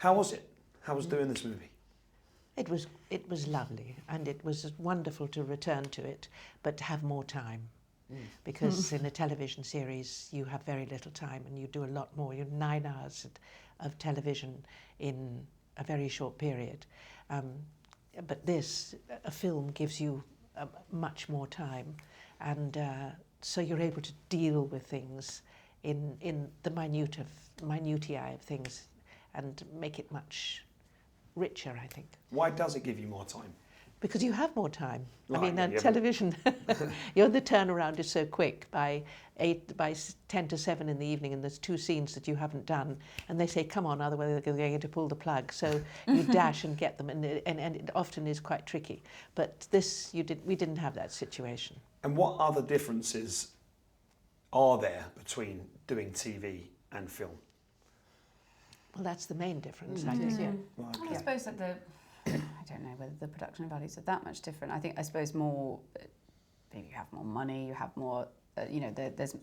How was it? How was doing this movie? It was lovely, and it was wonderful to return to it, but have more time. Because in a television series you have very little time and you do a lot more. You have 9 hours of television in a very short period. But a film gives you much more time, and so you're able to deal with things in the minutiae of things and make it much richer, I think. Why does it give you more time? Because you have more time. Right, I mean, on yeah. television, the turnaround is so quick. By 10 to 7 in the evening, and there's 2 scenes that you haven't done, and they say, "Come on," otherwise they're going to pull the plug. So you dash and get them, and it often is quite tricky. But we didn't have that situation. And what other differences are there between doing TV and film? Well, that's the main difference, I think. Yeah. Right, Well, I suppose that I don't know whether the production values are that much different. I suppose more, maybe you have more money, you have more, there's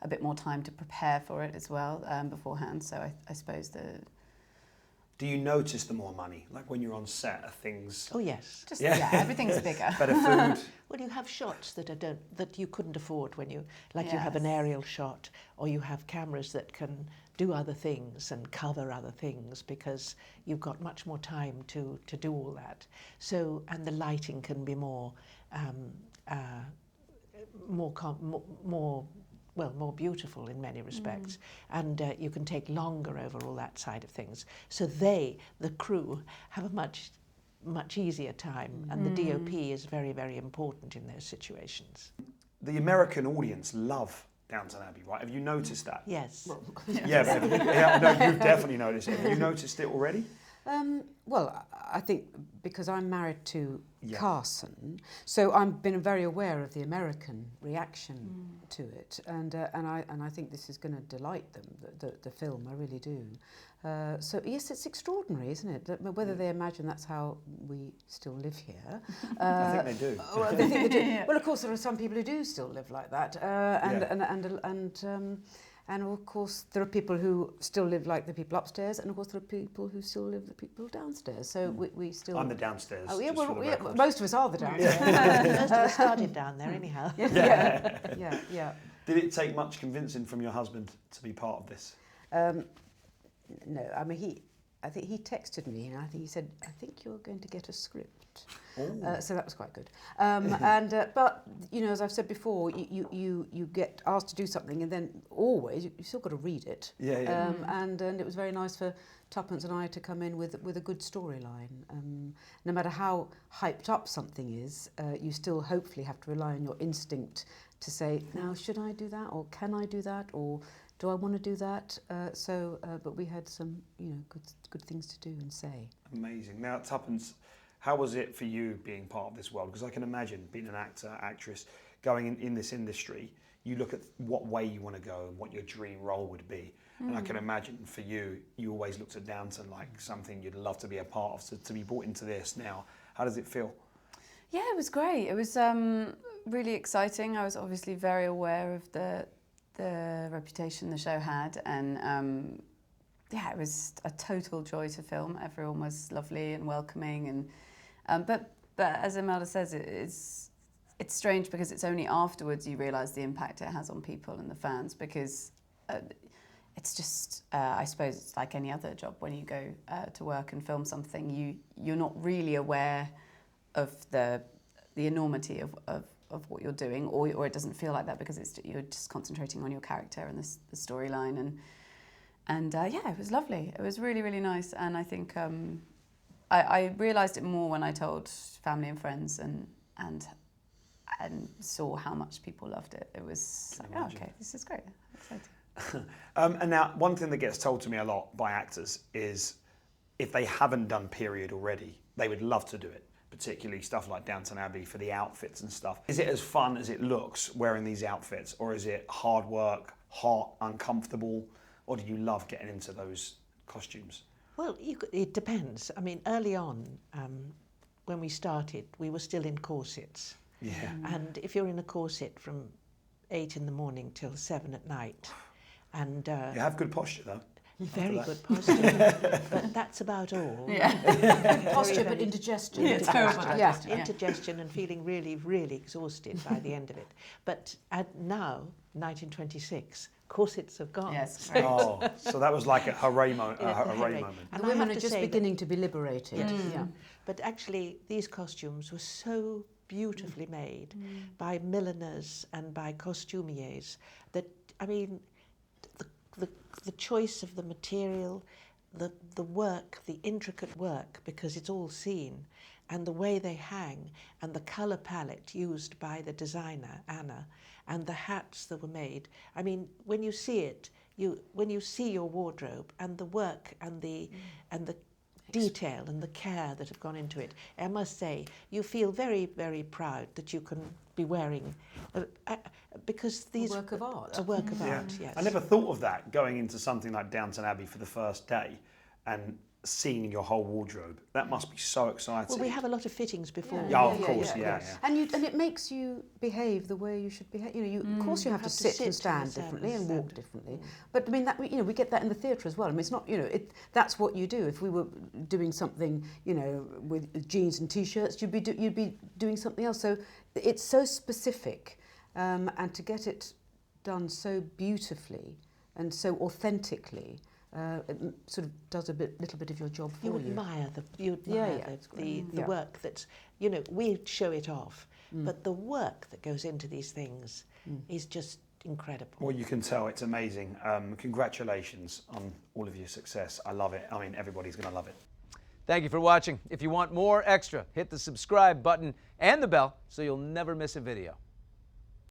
a bit more time to prepare for it as well beforehand. So I suppose Do you notice the more money? Like when you're on set, are things... Oh yes. Everything's bigger. Better food? Well, you have shots that you couldn't afford when you have an aerial shot, or you have cameras that can do other things and cover other things, because you've got much more time to do all that. So, and the lighting can be more beautiful in many respects, and you can take longer over all that side of things. So the crew, have a much easier time, and the DOP is very, very important in those situations. The American audience love Downton Abbey, right? Have you noticed that? Yes. No, you've definitely noticed it. Have you noticed it already? Well, I think because I'm married to Carson, so I've been very aware of the American reaction to it, and I think this is going to delight them, the film. I really do. So yes, it's extraordinary, isn't it? Whether they imagine that's how we still live here. I think they do. Well, they think they do. Well, of course, there are some people who do still live like that, and of course, there are people who still live like the people upstairs, and of course, there are people who still live the people downstairs. So we still... I'm the downstairs. Oh, yeah, just for the well, record. most of us are the downstairs. Most of us started down there anyhow. Yeah. Did it take much convincing from your husband to be part of this? No, I mean, I think he texted me, and I think he said, "I think you're going to get a script." So that was quite good. But you know, as I've said before, you get asked to do something, and then always you still got to read it. And it was very nice for Tuppence and I to come in with a good storyline. No matter how hyped up something is, you still hopefully have to rely on your instinct to say, "Now, should I do that, or can I do that, or do I want to do that?" But we had some, good things to do and say. Amazing. Now, Tuppence, how was it for you being part of this world? Because I can imagine being an actor, actress, going in this industry, you look at what way you want to go and what your dream role would be. And I can imagine for you, you always looked at Downton like something you'd love to be a part of. So to be brought into this now, how does it feel? Yeah, it was great. It was really exciting. I was obviously very aware of the reputation the show had, and it was a total joy to film. Everyone was lovely and welcoming, and but as Imelda says, it's strange because it's only afterwards you realise the impact it has on people and the fans, because it's just I suppose it's like any other job. When you go to work and film something, you're not really aware of the enormity of what you're doing, or it doesn't feel like that because you're just concentrating on your character and the storyline, and it was lovely. It was really, really nice, and I think I realised it more when I told family and friends and saw how much people loved it. It was like, okay, this is great, exciting. And now, one thing that gets told to me a lot by actors is if they haven't done period already, they would love to do it. Particularly stuff like Downton Abbey for the outfits and stuff. Is it as fun as it looks wearing these outfits, or is it hard work, hot, uncomfortable, or do you love getting into those costumes? Well, it depends. I mean, early on, when we started, we were still in corsets. Yeah. And if you're in a corset from 8 in the morning till 7 at night, and you have good posture though. Very that. good posture, but that's about all. Yeah. Posture, but indigestion. Yeah, terrible Yeah. digestion. Indigestion and feeling really, really exhausted by the end of it. But now, 1926, corsets have gone. Yes, So- great. Oh, so that was like a hooray, Yeah, the hooray hooray. moment. And The I women have are to just say that- beginning to be liberated. Yes. Yeah. But actually, these costumes were so beautifully made by milliners and by costumiers that, I mean, the choice of the material, the work, the intricate work, because it's all seen, and the way they hang, and the colour palette used by the designer, Anna, and the hats that were made. I mean, when you see it, when you see your wardrobe and the work and the detail and the care that have gone into it, I must say, you feel very, very proud that you can be wearing, because these... A work of art. A work of Yeah. art, yes. I never thought of that, going into something like Downton Abbey for the first day and seeing your whole wardrobe. That must be so exciting. Well, we have a lot of fittings before. Yeah, of course, yeah. And it makes you behave the way you should behave. You know, of course you have to sit and stand differently and walk differently. But I mean, that we get that in the theatre as well. I mean, it's not that's what you do. If we were doing something, with jeans and t-shirts, you'd be doing something else. So it's so specific, and to get it done so beautifully and so authentically. It sort of does little bit of your job for you. You admire the work that's, we show it off, but the work that goes into these things is just incredible. Well, you can tell it's amazing. Congratulations on all of your success. I love it. I mean, everybody's going to love it. Thank you for watching. If you want more extra, hit the subscribe button and the bell so you'll never miss a video.